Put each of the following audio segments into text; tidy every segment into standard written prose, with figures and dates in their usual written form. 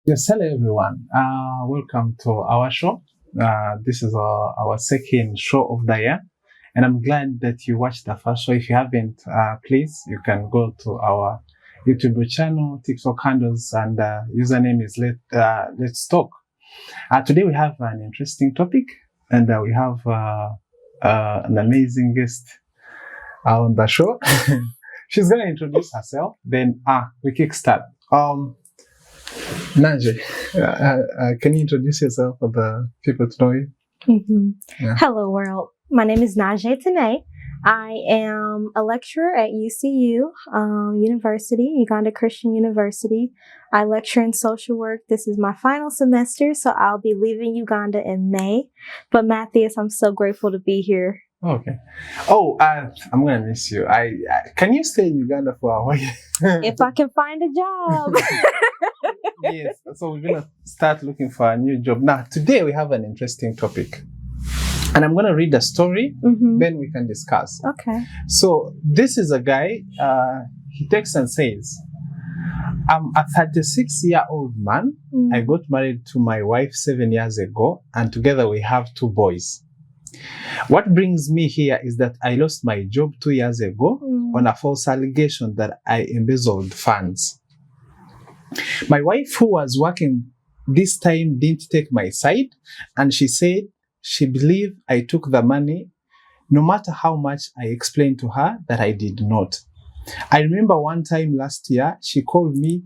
Yes, hello everyone. Welcome to our show. This is our second show of the year, and I'm glad that you watched the first show. If you haven't, please you can go to our YouTube channel, TikTok handles, and username is Let's Talk. Today we have an interesting topic, and we have an amazing guest on the show. She's gonna introduce herself. Then we kickstart. Nanje, can you introduce yourself for the people to know you? Yeah. Hello, world. My name is Najee Tene. I am a lecturer at UCU University, Uganda Christian University. I lecture in social work. This is my final semester, so I'll be leaving Uganda in May. But Matthias, I'm so grateful to be here. Okay. Oh, I'm gonna miss you. Can you stay in Uganda for a while? If I can find a job. Yes. So we're gonna start looking for a new job. Now, today we have an interesting topic, and I'm gonna read the story. Then we can discuss. Okay. So this is a guy. He texts and says, "I'm a 36-year-old man. I got married to my wife 7 years ago, and together we have 2 boys. What brings me here is that I lost my job 2 years ago on a false allegation that I embezzled funds. My wife, who was working this time, didn't take my side, and she said she believed I took the money, no matter how much I explained to her that I did not. I remember one time last year, she called me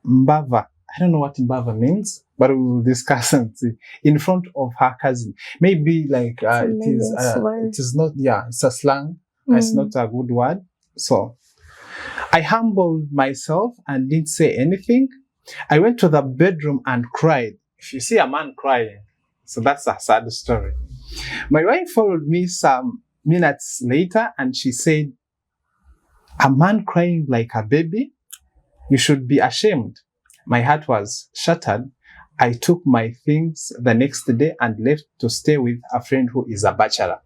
Mbava. I don't know what Mbava means, but we will discuss and see. In front of her cousin. Maybe like it is not, it's a slang. It's not a good word. So I humbled myself and didn't say anything. I went to the bedroom and cried. If you see a man crying, so that's a sad story. My wife followed me some minutes later and she said, "A man crying like a baby? You should be ashamed." My heart was shattered. I took my things the next day and left to stay with a friend who is a bachelor.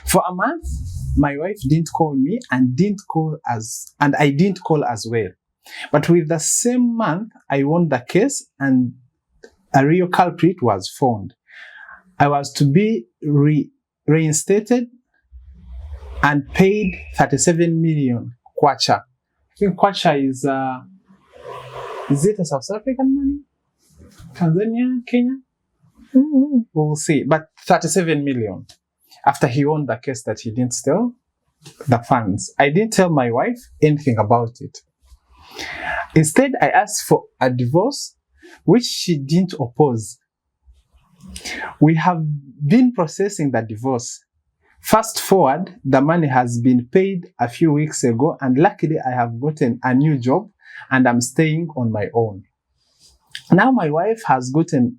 For a month, my wife didn't call me and I didn't call as well. But with the same month, I won the case and a real culprit was found. I was to be reinstated and paid 37 million kwacha. I think kwacha is it a South African money? Tanzania, Kenya? We'll see. But 37 million after he won the case that he didn't steal the funds. I didn't tell my wife anything about it. Instead, I asked for a divorce, which she didn't oppose. We have been processing the divorce. Fast forward, the money has been paid a few weeks ago, and luckily I have gotten a new job and I'm staying on my own. Now my wife has gotten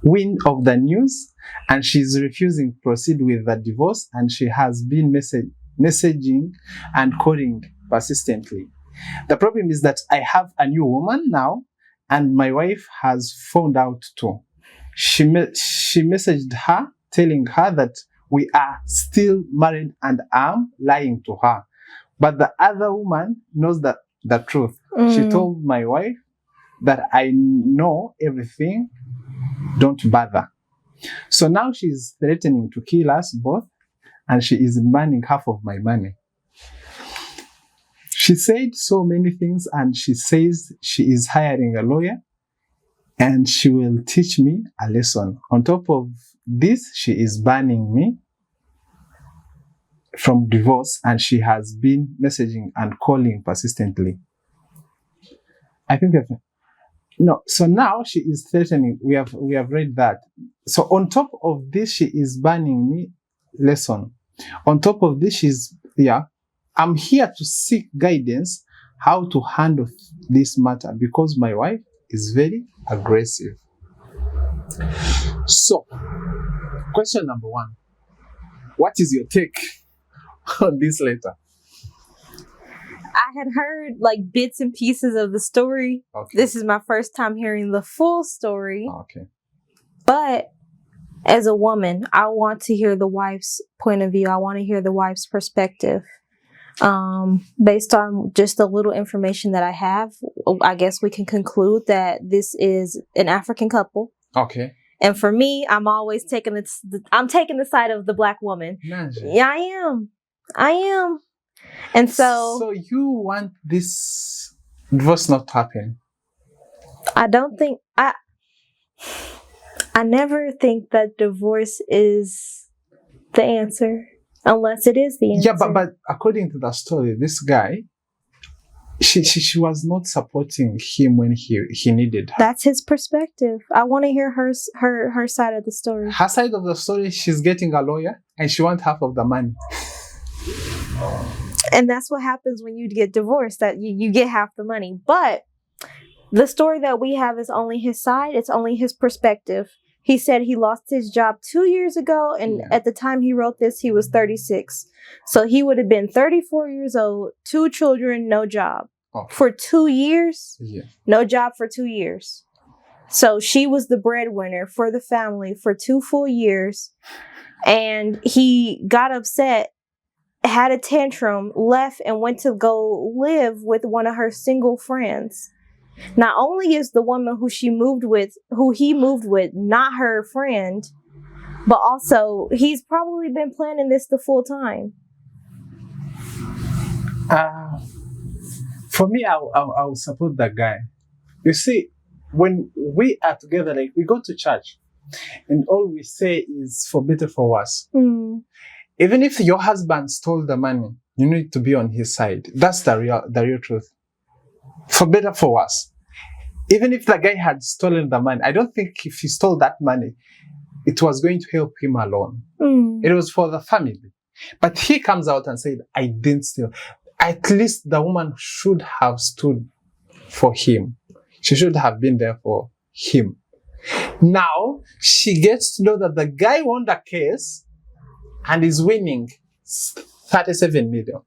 wind of the news and she's refusing to proceed with the divorce, and she has been messaging and calling persistently. The problem is that I have a new woman now and my wife has found out too. She messaged her telling her that we are still married and I'm lying to her. But the other woman knows the truth. She told my wife that I know everything, don't bother. So now she's threatening to kill us both and she is demanding half of my money. She said so many things and she says she is hiring a lawyer and she will teach me a lesson. On top of this, she is banning me from divorce and she has been messaging and calling persistently. I think no. So now she is threatening. We have read that. So on top of this, she is banning me lesson. On top of this, I'm here to seek guidance how to handle this matter because my wife is very aggressive. So, question number 1. What is your take on this letter? I had heard like bits and pieces of the story. Okay. This is my first time hearing the full story. Okay. But as a woman, I want to hear the wife's point of view. I want to hear the wife's perspective. Based on just the little information that I have, I guess we can conclude that this is an African couple. Okay. And for me, I'm always taking I'm taking the side of the Black woman. Naja. Yeah, I am. And So you want this divorce not to happen? I don't think I never think that divorce is the answer, unless it is the answer. Yeah, but according to the story, this guy, she was not supporting him when he needed her. That's his perspective. I want to hear her side of the story. Her side of the story, she's getting a lawyer and she wants half of the money. And that's what happens when you get divorced, that you get half the money. But the story that we have is only his side. It's only his perspective. He said he lost his job 2 years ago. And at the time he wrote this, he was 36. So he would have been 34 years old, 2 children, no job. Oh. For 2 years? Yeah. No job for 2 years. So she was the breadwinner for the family for 2 full years. And he got upset, had a tantrum, left, and went to go live with one of her single friends. Not only is the woman who he moved with, not her friend, but also he's probably been planning this the full time. For me, I'll support that guy. You see, when we are together, like we go to church, and all we say is for better, for worse. Mm. Even if your husband stole the money, you need to be on his side. That's the real truth. For better, for worse. Even if the guy had stolen the money, I don't think if he stole that money, it was going to help him alone. Mm. It was for the family. But he comes out and said, I didn't steal. At least the woman should have stood for him. She should have been there for him. Now, she gets to know that the guy won the case and is winning 37 million.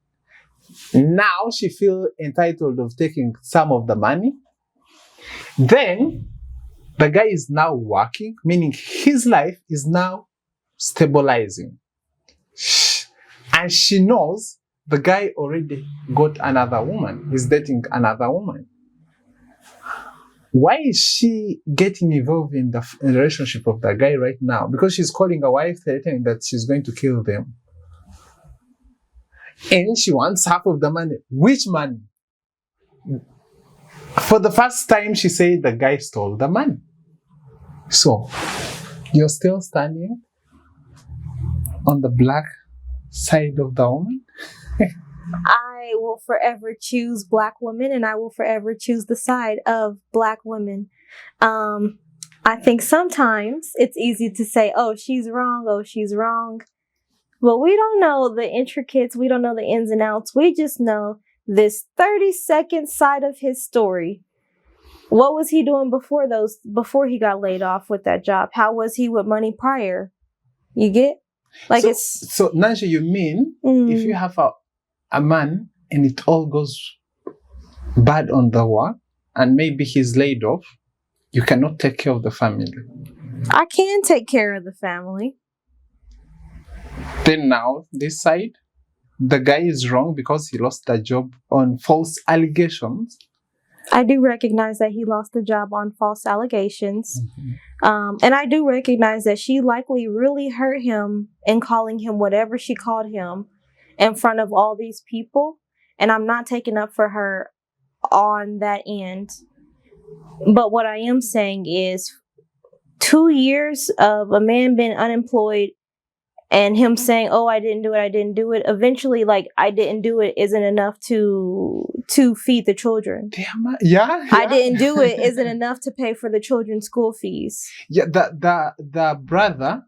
Now she feels entitled of taking some of the money. Then the guy is now working, meaning his life is now stabilizing. And she knows the guy already got another woman. He's dating another woman. Why is she getting involved in the relationship of the guy right now? Because she's calling a wife, threatening that she's going to kill them. And she wants half of the money. Which money? For the first time, she said the guy stole the money. So, you're still standing on the black side of the woman? I will forever choose Black women, and I will forever choose the side of Black women. I think sometimes it's easy to say, oh, she's wrong, but we don't know the intricates, we don't know the ins and outs. We just know this 30-second side of his story. What was he doing before he got laid off with that job? How was he with money prior? You get? Like so Naja, you mean if you have a man and it all goes bad on the work and maybe he's laid off, you cannot take care of the family? I can take care of the family. Then now, this side, the guy is wrong because he lost the job on false allegations. I do recognize that he lost the job on false allegations. Mm-hmm. And I do recognize that she likely really hurt him in calling him whatever she called him in front of all these people. And I'm not taking up for her on that end. But what I am saying is 2 years of a man being unemployed and him saying, oh, I didn't do it. Eventually, like, I didn't do it isn't enough to feed the children. Yeah. I didn't do it isn't enough to pay for the children's school fees. Yeah, the brother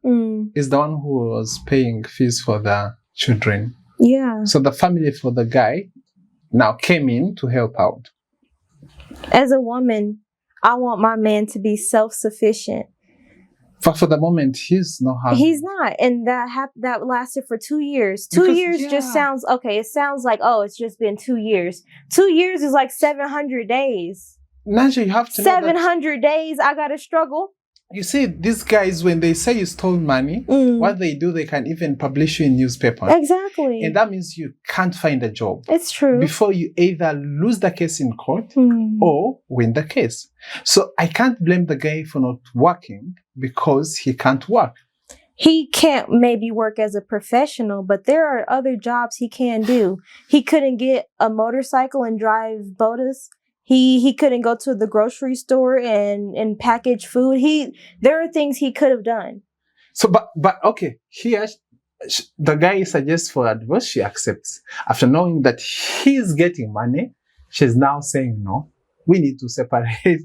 is the one who was paying fees for the children. Yeah. So the family for the guy now came in to help out. As a woman, I want my man to be self-sufficient. But for the moment, he's not having. He's not. And that lasted for 2 years. 2 years just sounds, okay, it sounds like, oh, it's just been 2 years. 2 years is like 700 days. Naja, you have to 700 days, I gotta struggle. you see, these guys, when they say you stole money, what they do, they can even publish you in newspaper. Exactly. And that means you can't find a job. It's true. Before you either lose the case in court or win the case. So I can't blame the guy for not working because he can't work. He can't maybe work as a professional, but there are other jobs he can do. He couldn't get a motorcycle and drive bodas. He couldn't go to the grocery store and package food. There are things he could have done. So, but okay, here the guy suggests for a divorce, she accepts. After knowing that he's getting money, she's now saying, no, we need to separate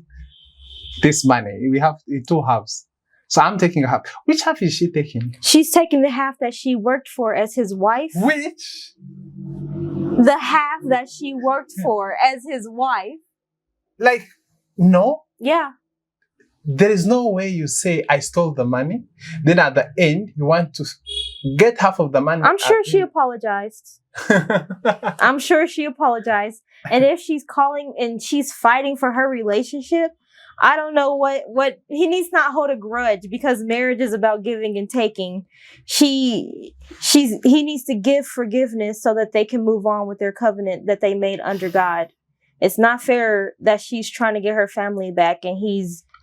this money. We have two halves. So I'm taking a half. Which half is she taking? She's taking the half that she worked for as his wife. Which? The half that she worked for as his wife. Like, no. Yeah. There is no way you say, I stole the money. Then at the end, you want to get half of the money. I'm sure she apologized. I'm sure she apologized. And if she's calling and she's fighting for her relationship, I don't know what he needs not hold a grudge, because marriage is about giving and taking. He needs to give forgiveness so that they can move on with their covenant that they made under God. It's not fair that she's trying to get her family back and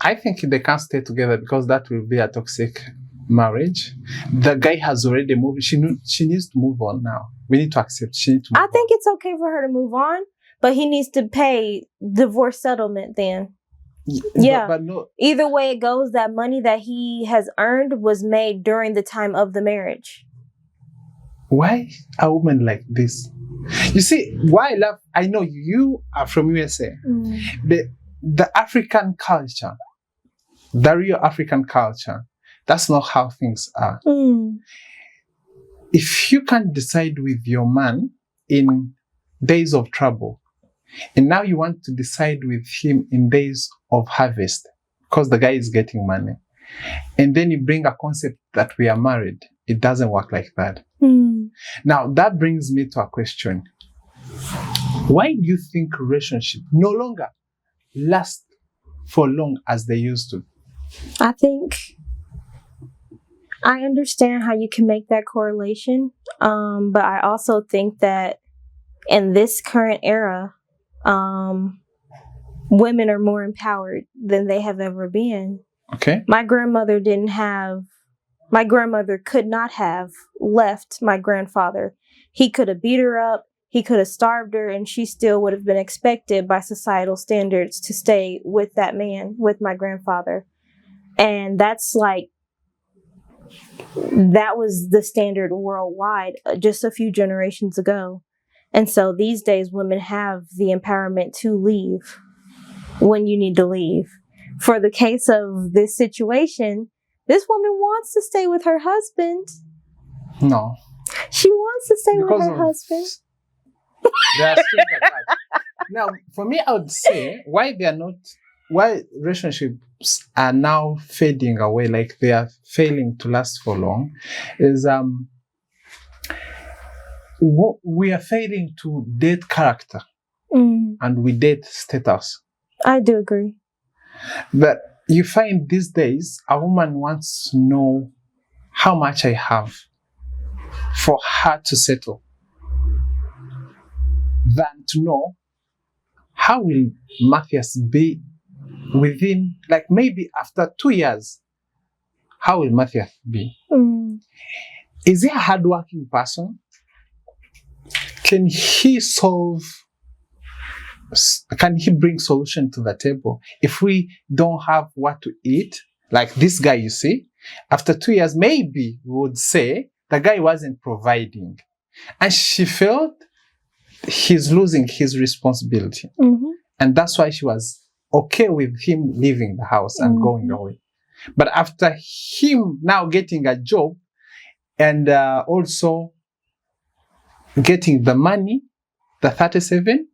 I think they can't stay together because that will be a toxic marriage. The guy has already moved. She needs to move on now. We need to accept. She needs to move I think it's okay for her to move on, but he needs to pay divorce settlement then. Yeah. But no. Either way it goes, that money that he has earned was made during the time of the marriage. Why a woman like this? You see, why I know you are from USA. The African culture, the real African culture, that's not how things are. If you can't decide with your man in days of trouble, and now you want to decide with him in days of harvest, because the guy is getting money, and then you bring a concept that we are married, it doesn't work like that. Now, that brings me to a question. Why do you think relationships no longer last for long as they used to? I think I understand how you can make that correlation, but I also think that in this current era, women are more empowered than they have ever been. Okay. My grandmother could not have left my grandfather. He could have beat her up. He could have starved her, and she still would have been expected by societal standards to stay with that man, with my grandfather. And that was the standard worldwide just a few generations ago. And so these days, women have the empowerment to leave when you need to leave. For the case of this situation, this woman wants to stay with her husband. No. She wants to stay with her husband. There are strings attached. Now, for me, I would say why relationships are now fading away, like they are failing to last for long, is we are failing to date character and we date status. I do agree. But you find these days a woman wants to know how much I have for her to settle than to know how will Matthias be within, like maybe after 2 years, how will Matthias be? Is he a hardworking person? Can he bring solution to the table? If we don't have what to eat, like this guy, you see, after 2 years, maybe we would say the guy wasn't providing. And she felt he's losing his responsibility. And that's why she was okay with him leaving the house and going away. But after him now getting a job and also getting the money, the 37,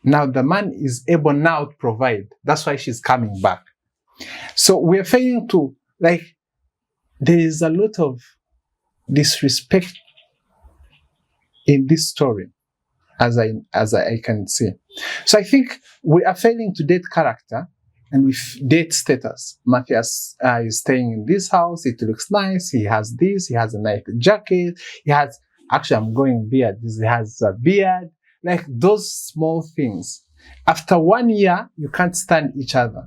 now the man is able now to provide. That's why she's coming back. So we're failing to, there is a lot of disrespect in this story, as I can see. So I think we are failing to date character and with date status. Matthias is staying in this house. It looks nice. He has this. He has a nice jacket. He has, actually, I'm going beard. He has a beard. Like those small things. After 1 year, you can't stand each other.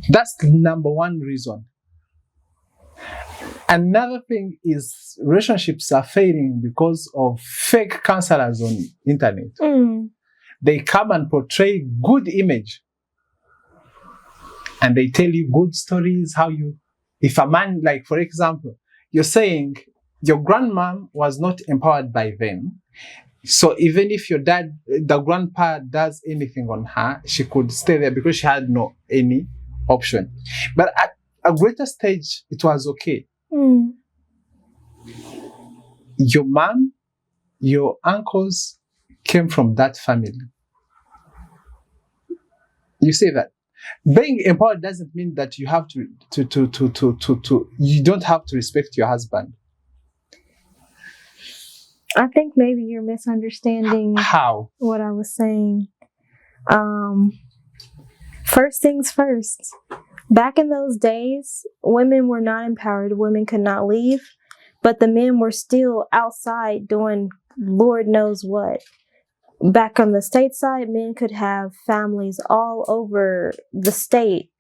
That's the number one reason. Another thing is relationships are failing because of fake counselors on internet. They come and portray good image. And they tell you good stories, how you, if a man, like for example, you're saying your grandmom was not empowered by them. So even if your dad, the grandpa does anything on her, she could stay there because she had no any option. But at a greater stage, it was okay. Your mom, your uncles came from that family. You say that. Being empowered doesn't mean that you have to you don't have to respect your husband. I think maybe you're misunderstanding How? what I was saying. First things first. Back in those days, women were not empowered. Women could not leave, but the men were still outside doing Lord knows what. Back on the state side, men could have families all over the state,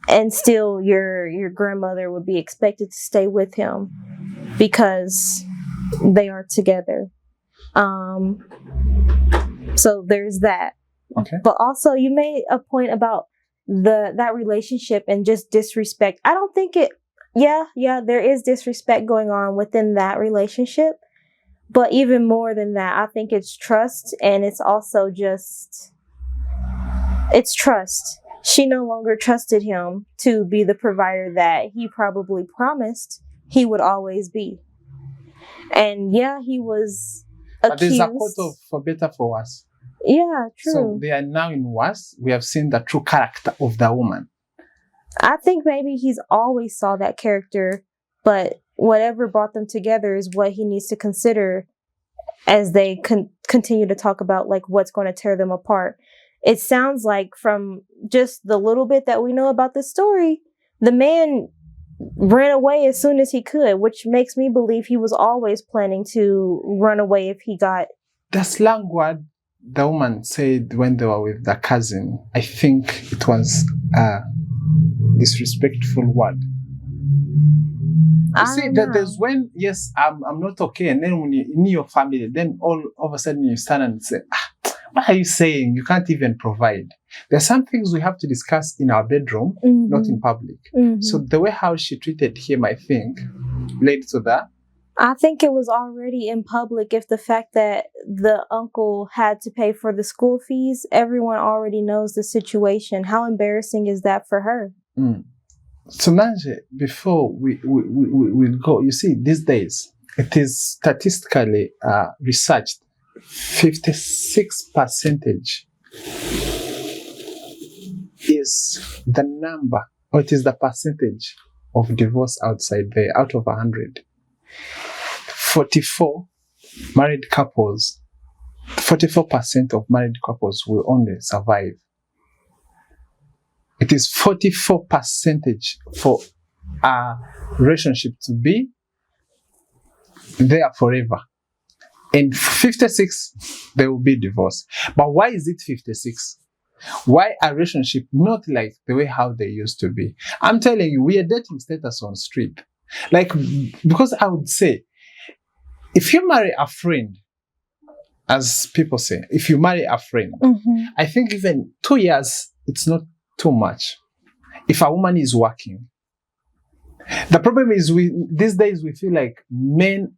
and still your grandmother would be expected to stay with him because they are together. So there's that. Okay. But also, you made a point about that relationship and just disrespect. I don't think it. Yeah, there is disrespect going on within that relationship. But even more than that, I think it's trust, and it's also it's trust. She no longer trusted him to be the provider that he probably promised he would always be. And yeah, he was accused. But there's a quote of for better, for worse. Yeah, true. So they are now in worse. We have seen the true character of the woman. I think maybe he's always saw that character, but whatever brought them together is what he needs to consider as they continue to talk about like what's going to tear them apart. It sounds like from just the little bit that we know about this story, the man ran away as soon as he could, which makes me believe he was always planning to run away if he got... The slang word the woman said when they were with the cousin, I think it was a disrespectful word. You see, that there's when, yes, I'm not okay, and then when you're in your family, then all of a sudden you stand and say, what are you saying? You can't even provide. There are some things we have to discuss in our bedroom, not in public. So the way how she treated him, I think, led to that. I think it was already in public. If the fact that the uncle had to pay for the school fees, everyone already knows the situation. How embarrassing is that for her? So Nanje, before we go, you see, these days, it is statistically researched, 56% is the number, or it is the percentage of divorce outside there, out of 100. 44 married couples, 44% of married couples will only survive. It is 44% for a relationship to be there forever. And 56, there will be divorce. But why is it 56? Why a relationship not like the way how they used to be? I'm telling you, we are dating status on street. Like, because I would say, if you marry a friend, as people say, if you marry a friend, I think even 2 years, it's not too much. If a woman is working. The problem is these days we feel like men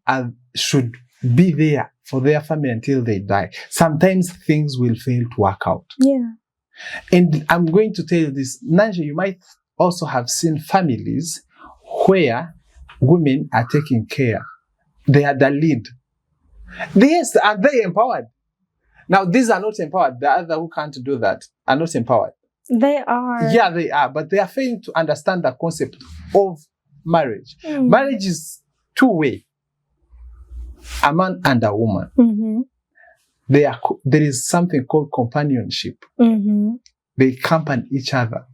should be there for their family until they die. Sometimes things will fail to work out. Yeah. And I'm going to tell you this, Nanja, you might also have seen families where women are taking care. They are the lead. Yes, are they empowered? Now, these are not empowered. The other who can't do that are not empowered. They are. Yeah, they are. But they are failing to understand the concept of marriage. Marriage is two-way. A man and a woman. There is something called companionship. They accompany each other.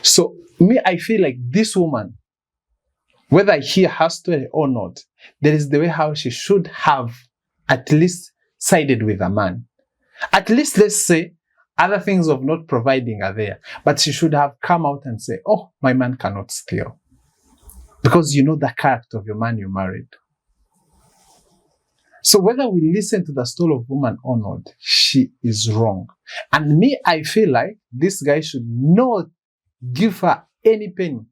So me, I feel like this woman, whether I hear her story or not, there is the way how she should have at least sided with a man. At least let's say other things of not providing are there, but she should have come out and say, oh, my man cannot steal. Because you know the character of your man you married. So whether we listen to the story of woman or not, she is wrong. And me, I feel like this guy should not give her any penny,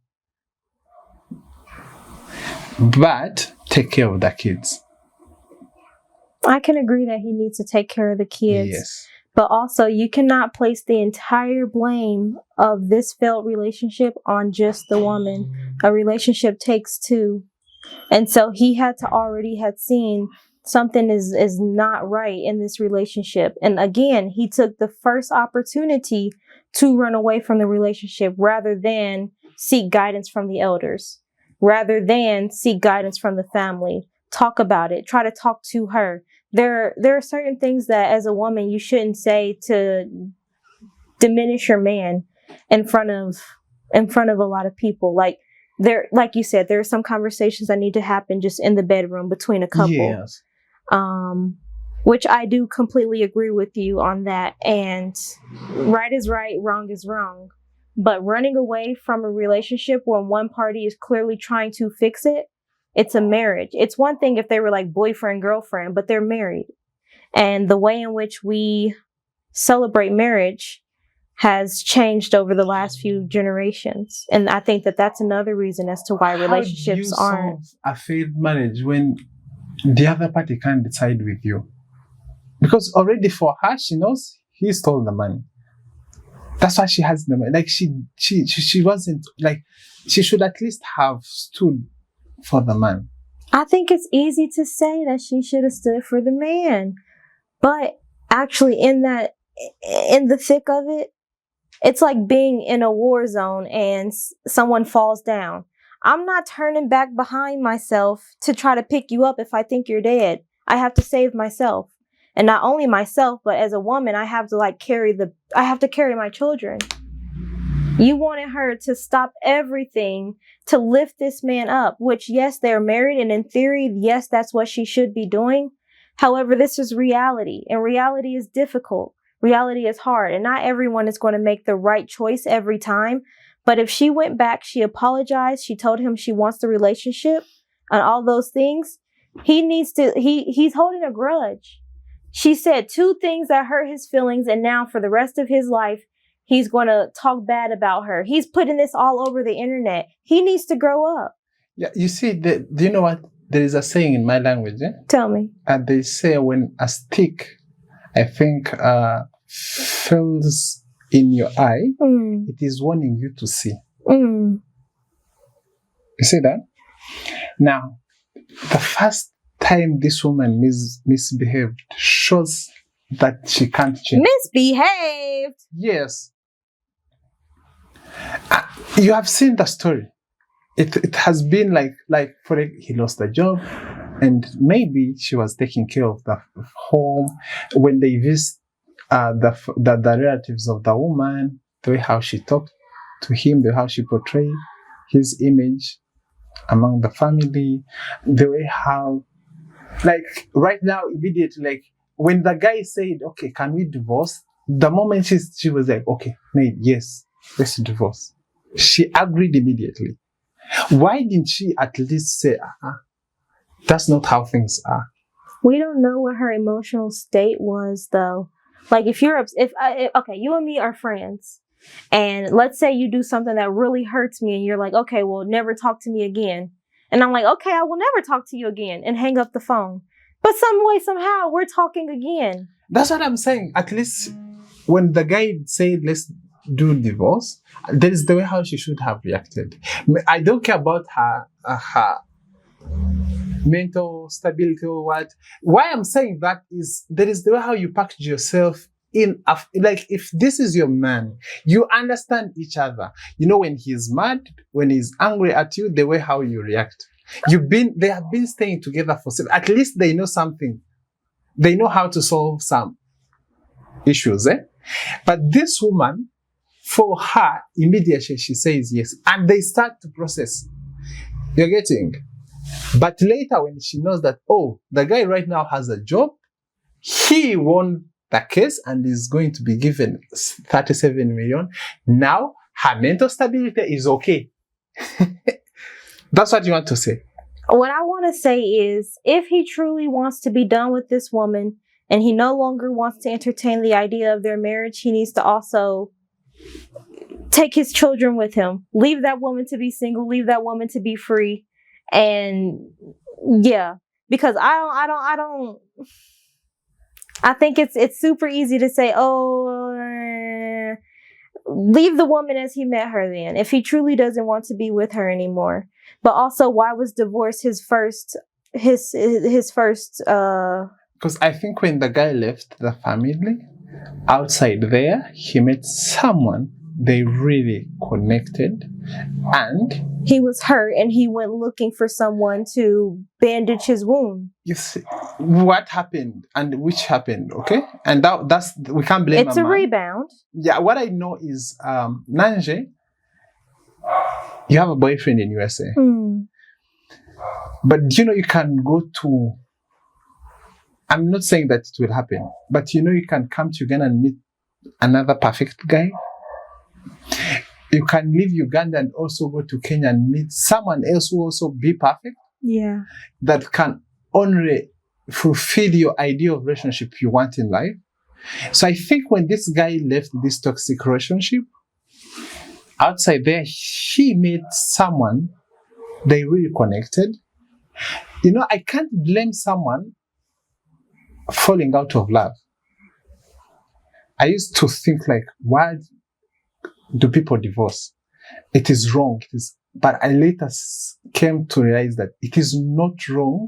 but take care of the kids. I can agree that he needs to take care of the kids. Yes. But also, you cannot place the entire blame of this failed relationship on just the woman. A relationship takes two. And so he had to already had seen something is not right in this relationship. And again, he took the first opportunity to run away from the relationship rather than seek guidance from the elders, rather than seek guidance from the family. Talk about it. Try to talk to her. There are certain things that as a woman you shouldn't say to diminish your man in front of a lot of people. Like you said, there are some conversations that need to happen just in the bedroom between a couple. Yes. Which I do completely agree with you on that. And right is right, wrong is wrong. But running away from a relationship when one party is clearly trying to fix it, it's a marriage. It's one thing if they were like boyfriend, girlfriend, but they're married. And the way in which we celebrate marriage has changed over the last few generations. And I think that that's another reason as to why relationships aren't. How do you solve a failed marriage when the other party can't decide with you? Because already for her, she knows he stole the money. That's why she has the money. Like she wasn't like, she should at least have stood for the man. I think it's easy to say that she should have stood for the man, but actually in the thick of it, it's like being in a war zone and someone falls down. I'm not turning back behind myself to try to pick you up if I think you're dead. I have to save myself. And not only myself, but as a woman, I have to carry my children. You wanted her to stop everything to lift this man up, which yes, they're married. And in theory, yes, that's what she should be doing. However, this is reality, and reality is difficult. Reality is hard, and not everyone is going to make the right choice every time. But if she went back, she apologized, she told him she wants the relationship and all those things, he's holding a grudge. She said 2 things that hurt his feelings, and now for the rest of his life, he's going to talk bad about her. He's putting this all over the internet. He needs to grow up. Yeah, you see, do you know what? There is a saying in my language. Tell me. And they say when a stick, I think, falls in your eye, it is warning you to see. You see that? Now, the first time this woman misbehaved shows that she can't change. Misbehaved? Yes. You have seen the story. It has been like he lost a job, and maybe she was taking care of the home. When they visit the relatives of the woman, the way how she talked to him, the way how she portrayed his image among the family, the way how, like right now, immediately, like when the guy said, "Okay, can we divorce?" The moment she was like, "Okay, mate, yes, let's divorce." She agreed immediately. Why didn't she at least say, that's not how things are? We don't know what her emotional state was, though. Like, if okay, you and me are friends, and let's say you do something that really hurts me, and you're like, okay, well, never talk to me again. And I'm like, okay, I will never talk to you again, and hang up the phone. But some way, somehow, we're talking again. That's what I'm saying. At least when the guy said, let's do divorce, that is the way how she should have reacted. I don't care about her mental stability or what. Why I'm saying that is there is the way how you package yourself in. Like, if this is your man, you understand each other. You know when he's mad, when he's angry at you, the way how you react. They have been staying together for at least they know something. They know how to solve some issues, But this woman, for her, immediately she says yes. And they start to process. You're getting? But later when she knows that, oh, the guy right now has a job, he won the case and is going to be given 37 million. Now, her mental stability is okay. That's what you want to say. What I want to say is, if he truly wants to be done with this woman and he no longer wants to entertain the idea of their marriage, he needs to also take his children with him. Leave that woman to be single. Leave that woman to be free. And yeah, because I think it's super easy to say, oh, leave the woman as he met her then, if he truly doesn't want to be with her anymore. But also, why was divorce his first because I think when the guy left the family, outside there, he met someone they really connected, and he was hurt and he went looking for someone to bandage his wound. You see what happened and which happened, okay? And that's we can't blame it's a man. Rebound. Yeah, what I know is Nanje, you have a boyfriend in USA. But you can go to, I'm not saying that it will happen, but you can come to Uganda and meet another perfect guy. You can leave Uganda and also go to Kenya and meet someone else who also be perfect. Yeah. That can only fulfill your idea of relationship you want in life. So I think when this guy left this toxic relationship, outside there, he met someone they really connected. I can't blame someone falling out of love. I used to think like, why do people divorce? It is wrong. But I later came to realize that it is not wrong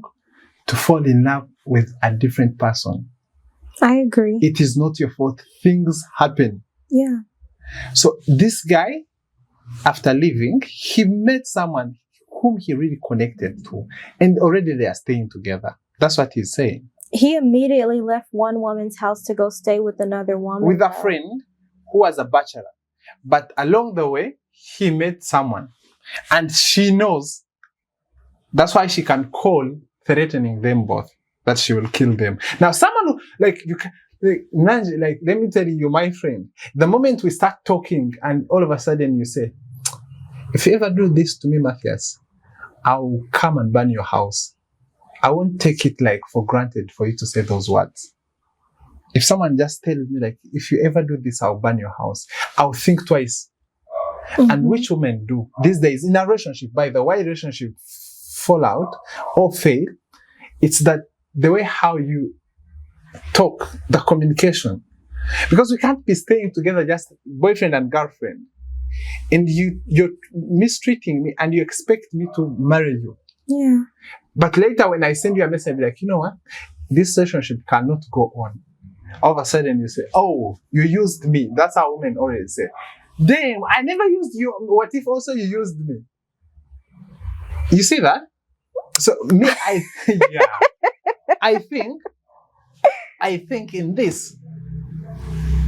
to fall in love with a different person. I agree. It is not your fault. Things happen. Yeah. So this guy, after leaving, he met someone whom he really connected to. And already they are staying together. That's what he's saying. He immediately left one woman's house to go stay with another woman. With a friend who was a bachelor. But along the way, he met someone. And she knows. That's why she can call threatening them both. That she will kill them. Now, someone who, let me tell you, you're my friend. The moment we start talking and all of a sudden you say, if you ever do this to me, Matthias, I'll come and burn your house. I won't take it for granted for you to say those words. If someone just tells me if you ever do this, I'll burn your house, I'll think twice. Mm-hmm. And which women do these days in a relationship, by the way relationship fall out or fail, it's that the way how you talk, the communication. Because we can't be staying together just boyfriend and girlfriend. And you're mistreating me and you expect me to marry you. Yeah. But later when I send you a message, I'll be you know what? This relationship cannot go on. All of a sudden you say, oh, you used me. That's how women always say. Damn, I never used you. What if also you used me? You see that? So me, yeah. I think in this,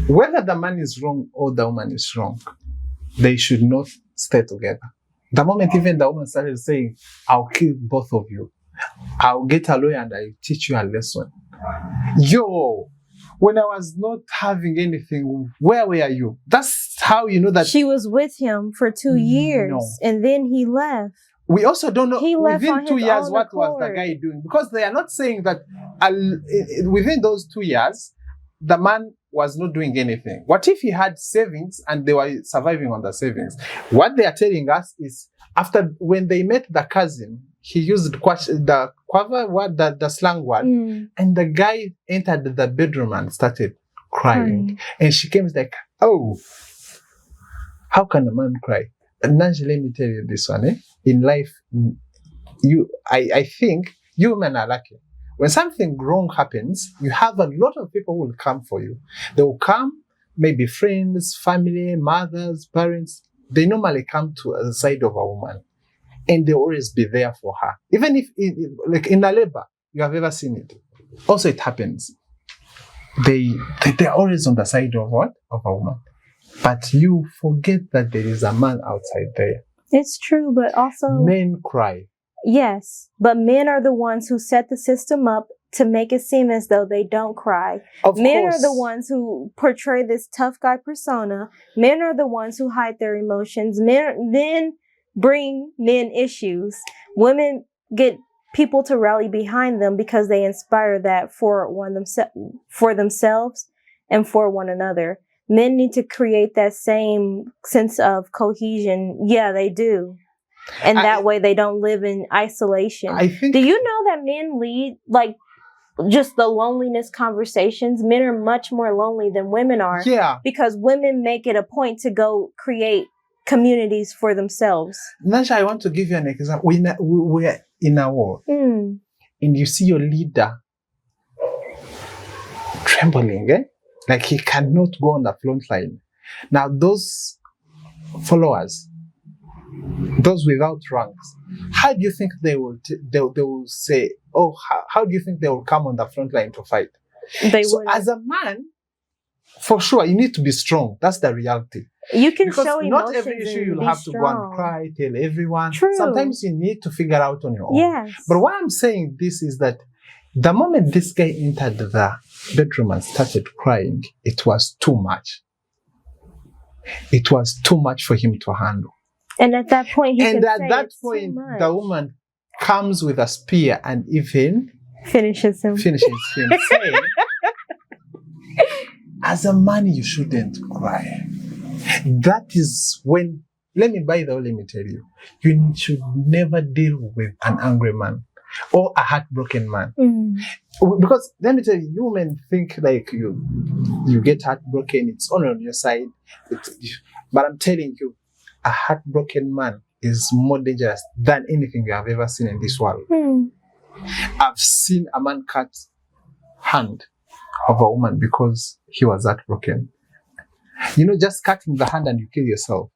whether the man is wrong or the woman is wrong, they should not stay together. The moment even the woman started saying, I'll kill both of you. I'll get a lawyer and I'll teach you a lesson. Yo, when I was not having anything, where were you? That's how you know that. She was with him for 2 years and then he left. We also don't know within 2 years what accord. Was the guy doing. Because they are not saying that within those 2 years, the man was not doing anything. What if he had savings and they were surviving on the savings? What they are telling us is when they met the cousin, he used the slang word, and the guy entered the bedroom and started crying. And she came like, oh, how can a man cry? And Nanji, let me tell you this one, in life, I think you men are lucky. When something wrong happens, you have a lot of people who will come for you. They will come, maybe friends, family, mothers, parents. They normally come to the side of a woman. And they'll always be there for her. Even if, in a labor, you have ever seen it. Also, it happens. they're always on the side of what? Of a woman. But you forget that there is a man outside there. It's true, but also Men cry. yes, but men are the ones who set the system up to make it seem as though they don't cry. Of Men course. are the ones who portray this tough guy persona. Men are the ones who hide their emotions. Men bring men issues. Women get people to rally behind them because they inspire that for themselves and for one another. Men need to create that same sense of cohesion. Yeah, they do. And that way they don't live in isolation. I think Do you know that men lead, like, just the loneliness conversations? Men are much more lonely than women are. yeah. Because women make it a point to go create communities for themselves. Nasha, I want to give you an example. We're in a war, Mm. and you see your leader trembling, like he cannot go on the front line. Now, those followers, those without ranks, how do you think they will say, oh, how do you think they will come on the front line to fight? They So would. as a man, for sure, you need to be strong. That's the reality. You can Because show not emotions every issue and you'll be have to go and strong. cry, tell everyone. True. Sometimes you need to figure out on your own. Yes. But why I'm saying this is that the moment this guy entered the bedroom and started crying, it was too much. It was too much for him to handle. And at that point, he And can at say that it's too point, much. the woman comes with a spear and even Finishes him. finishes him, saying, as a man, you shouldn't cry. That is when, let me tell you, you should never deal with an angry man or a heartbroken man. Mm. Because let me tell you, you men think like you get heartbroken, it's all on your side. But I'm telling you, a heartbroken man is more dangerous than anything you have ever seen in this world. Mm. I've seen a man cut hand of a woman because he was heartbroken. You know, just cutting the hand and you kill yourself.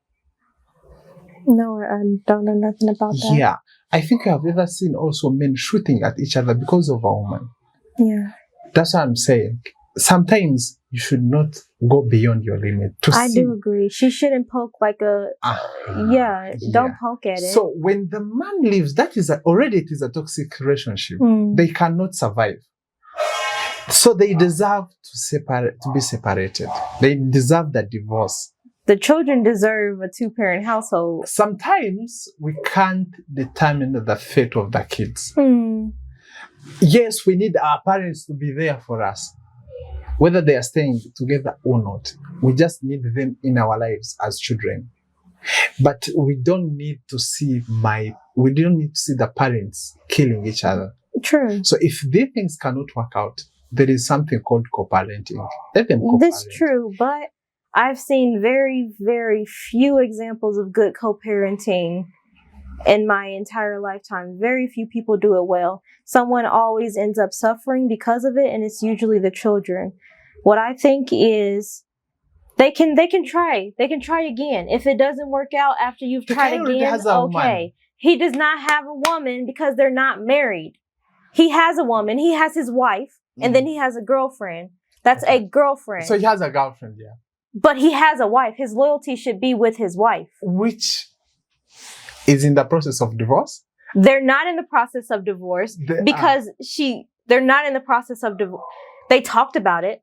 No, I don't know nothing about that. Yeah. I think I've ever seen also men shooting at each other because of a woman. Yeah. That's what I'm saying. Sometimes you should not go beyond your limit to I see. do agree. She shouldn't poke like a, Yeah. don't poke at it. So when the man leaves, that is already it is a toxic relationship. Mm. They cannot survive. So they deserve to be separated. They deserve the divorce. The children deserve a 2-parent household. Sometimes we can't determine the fate of the kids. Mm. Yes, we need our parents to be there for us, whether they are staying together or not. We just need them in our lives as children. But we don't need to see the parents killing each other. True. So if these things cannot work out, there is something called co-parenting. Let them co-parent. That's true, but I've seen very, very few examples of good co-parenting in my entire lifetime. Very few people do it well. Someone always ends up suffering because of it, and it's usually the children. What I think is they can try. They can try again. If it doesn't work out after you've The tried guy already again, has a okay. woman. He does not have a woman because they're not married. He has a woman. He has his wife, and then he has a girlfriend. That's a girlfriend. So he has a girlfriend, yeah. But he has a wife. His loyalty should be with his wife. Which is in the process of divorce. They're not in the process of divorce because they're not in the process of divorce. They talked about it,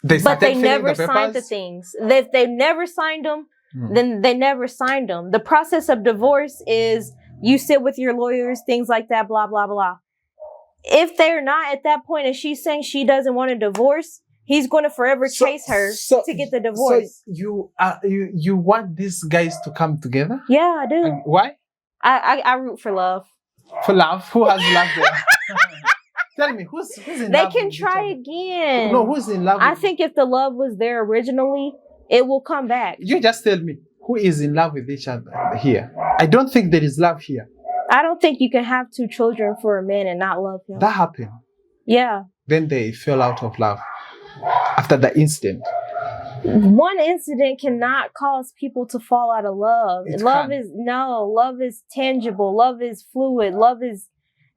but they never signed the things. If they never signed them, then they never signed them. The process of divorce is you sit with your lawyers, things like that, blah, blah, blah. If they're not at that point and she's saying she doesn't want a divorce, he's going to forever chase her to get the divorce. So you want these guys to come together? Yeah, I do. And why? I root for love. For love? Who has love there? Tell me, who's in They love? can with each try other? again. No, who's in love? I think if the love was there originally, it will come back. You just tell me who is in love with each other here. I don't think there is love here. I don't think you can have 2 children for a man and not love him. That happened. Yeah. Then they fell out of love after the incident. One incident cannot cause people to fall out of love. Love is tangible. Love is fluid. Love is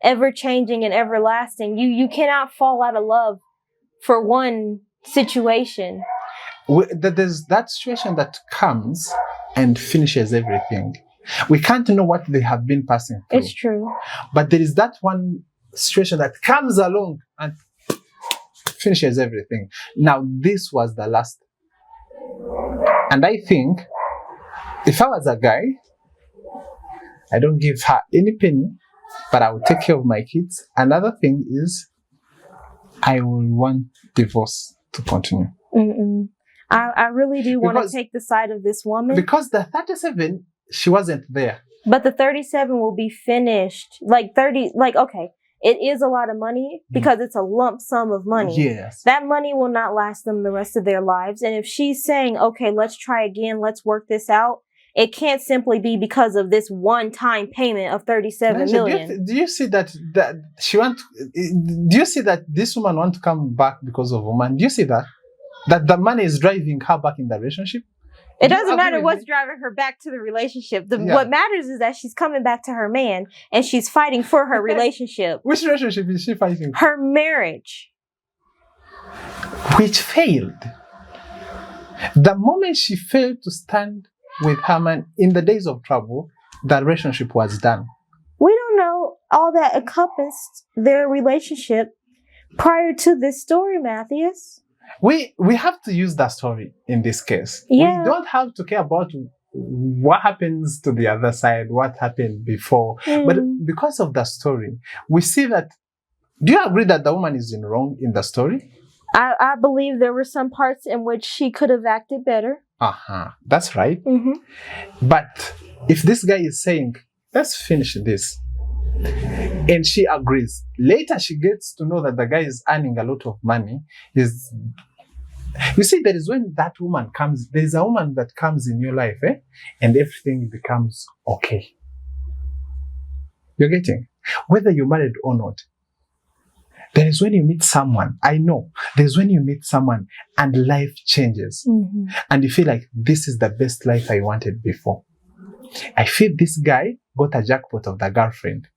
ever changing and everlasting. You cannot fall out of love for one situation. There's that situation that comes and finishes everything. We can't know what they have been passing through. It's true. But there is that one situation that comes along and finishes everything. Now, this was the last. And I think if I was a guy, I don't give her any penny, but I will take care of my kids. Another thing is I will want divorce to continue. I really do want to take the side of this woman. Because the 37, she wasn't there. But the 37 will be finished. Like 30, like, okay, it is a lot of money because it's a lump sum of money. Yes. That money will not last them the rest of their lives. And if she's saying, okay, let's try again, let's work this out, it can't simply be because of this one-time payment of 37 million. Do you see that she want? Do you see that this woman want to come back because of a man? Do you see that the money is driving her back in the relationship? It doesn't matter what's driving her back to the relationship. What matters is that she's coming back to her man and she's fighting for her relationship. Which relationship is she fighting? Her marriage. Which failed. The moment she failed to stand with her man in the days of trouble, the relationship was done. We don't know all that encompassed their relationship prior to this story, Matthias. We have to use that story in this case. Yeah. We don't have to care about what happens to the other side, what happened before. But because of the story, we see that. Do you agree that the woman is in wrong in the story? I believe there were some parts in which she could have acted better. That's right. But if this guy is saying, let's finish this, and she agrees, later she gets to know that the guy is earning a lot of money. You see, there is when that woman comes, there is a woman that comes in your life, and everything becomes okay. You're getting? Whether you're married or not. There is when you meet someone, I know, there's when you meet someone and life changes. And you feel like this is the best life I wanted before. I feel this guy got a jackpot of the girlfriend.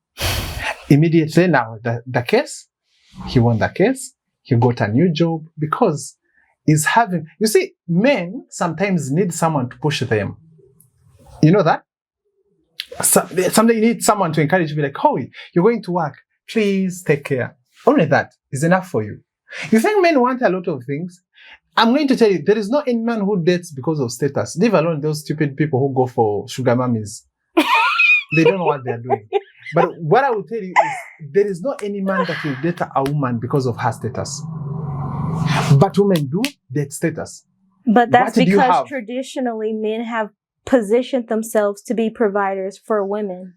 Immediately now, the case, he won the case, he got a new job because he's having, you see, men sometimes need someone to push them. You know that? Sometimes you need someone to encourage you, be like, oh, you're going to work, please take care. Only that is enough for you. You think men want a lot of things? I'm going to tell you, there is not any man who dates because of status. Leave alone those stupid people who go for sugar mummies. They don't know what they're doing. But what I will tell you is, there is not any man that will date a woman because of her status. But women do date status. But that's because traditionally men have positioned themselves to be providers for women.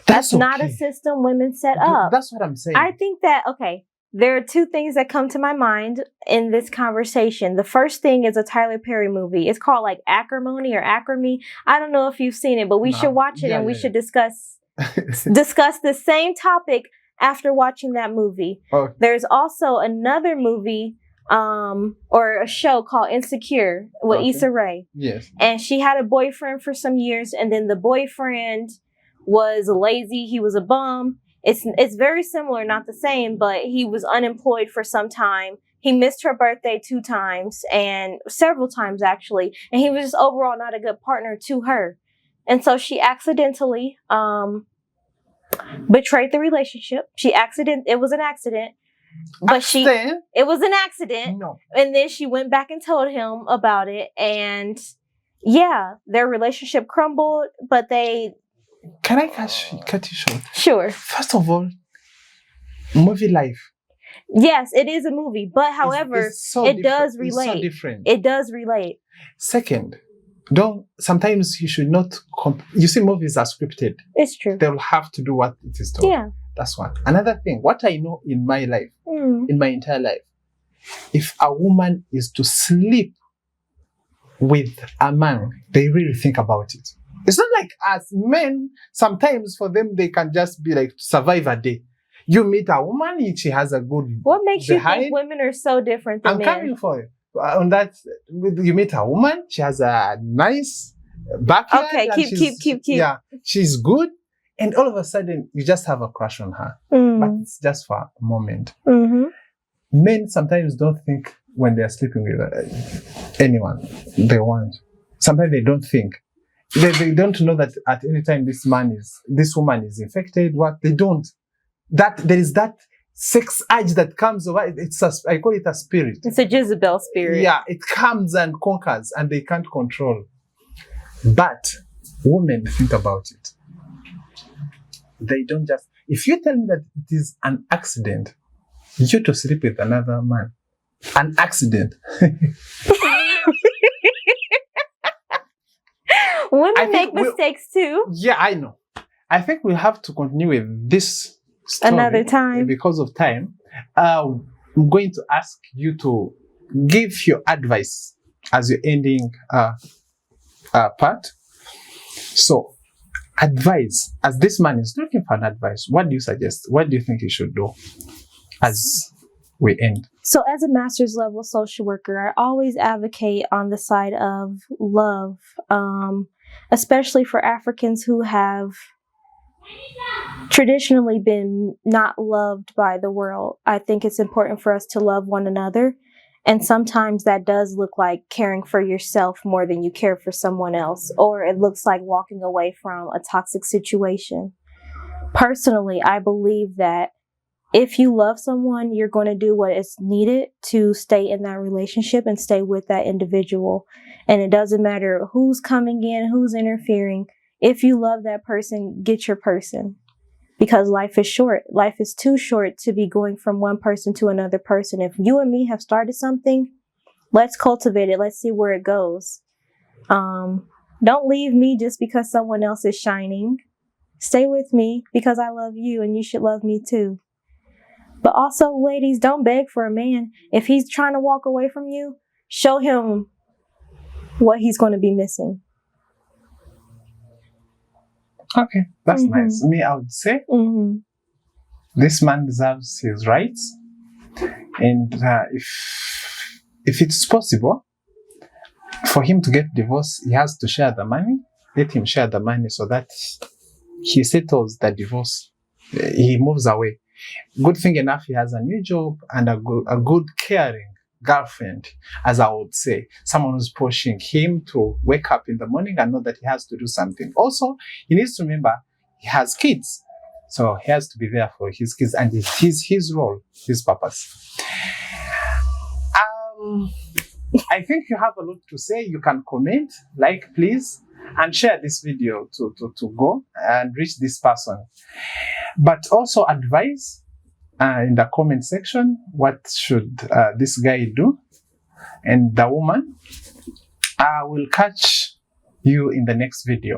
That's not a system women set up. That's what I'm saying. I think that, okay, there are two things that come to my mind in this conversation. The first thing is a Tyler Perry movie. It's called like Acrimony or Acrimony. I don't know if you've seen it, but we should watch it and we should discuss the same topic after watching that movie. There's also another movie or a show called Insecure with Issa Rae. Yes. And she had a boyfriend for some years, and then the boyfriend was lazy. He was a bum. It's very similar, not the same, but he was unemployed for some time. He missed her birthday 2 times and several times actually. And he was just overall not a good partner to her. And so she accidentally betrayed the relationship. It was an accident. But it was an accident. No. And then she went back and told him about it. And yeah, their relationship crumbled, but Can I cut you short? Sure. First of all, movie life. Yes, it is a movie, but however, it does relate. It's so different. It does relate. Second, sometimes you should not, you see movies are scripted. It's true. They will have to do what it is told. Yeah. That's one. Another thing, what I know in my life, in my entire life, if a woman is to sleep with a man, they really think about it. It's not like as men, sometimes for them, they can just be like, survive a day. You meet a woman, she has a good What makes you think women are so different than men? I'm coming for it. On that, you meet a woman, she has a nice backyard. Okay, keep. Yeah, she's good. And all of a sudden, you just have a crush on her. But it's just for a moment. Men sometimes don't think when they're sleeping with anyone they want. Sometimes they don't think. They don't know that at any time this woman is infected. What they don't. That there is that sex urge that comes over. I call it a spirit. It's a Jezebel spirit. Yeah, it comes and conquers, and they can't control. But women think about it. They don't just. If you tell me that it is an accident, you to sleep with another man, an accident. Women make mistakes too. Yeah, I know. I think we have to continue with this story another time because of time. I'm going to ask you to give your advice as you're ending part. So, advice, as this man is looking for an advice, what do you suggest? What do you think he should do as we end? So as a master's level social worker, I always advocate on the side of love, especially for Africans who have traditionally been not loved by the world. I think it's important for us to love one another. And sometimes that does look like caring for yourself more than you care for someone else, or it looks like walking away from a toxic situation. Personally, I believe that if you love someone, you're going to do what is needed to stay in that relationship and stay with that individual. And it doesn't matter who's coming in, who's interfering. If you love that person, get your person. Because life is short. Life is too short to be going from one person to another person. If you and me have started something, let's cultivate it. Let's see where it goes. Don't leave me just because someone else is shining. Stay with me because I love you and you should love me too. But also, ladies, don't beg for a man. If he's trying to walk away from you, show him what he's going to be missing. Okay, that's nice. Me, I would say this man deserves his rights, and if it's possible for him to get divorced, he has to share the money. Let him share the money so that he settles the divorce. He moves away. Good thing enough, he has a new job and a good caring girlfriend, as I would say, someone who's pushing him to wake up in the morning and know that he has to do something. Also, he needs to remember he has kids, so he has to be there for his kids, and it is his role, his purpose. I think you have a lot to say. You can comment, like, please, and share this video to go and reach this person. But also advise in the comment section, what should this guy do? And the woman, I will catch you in the next video.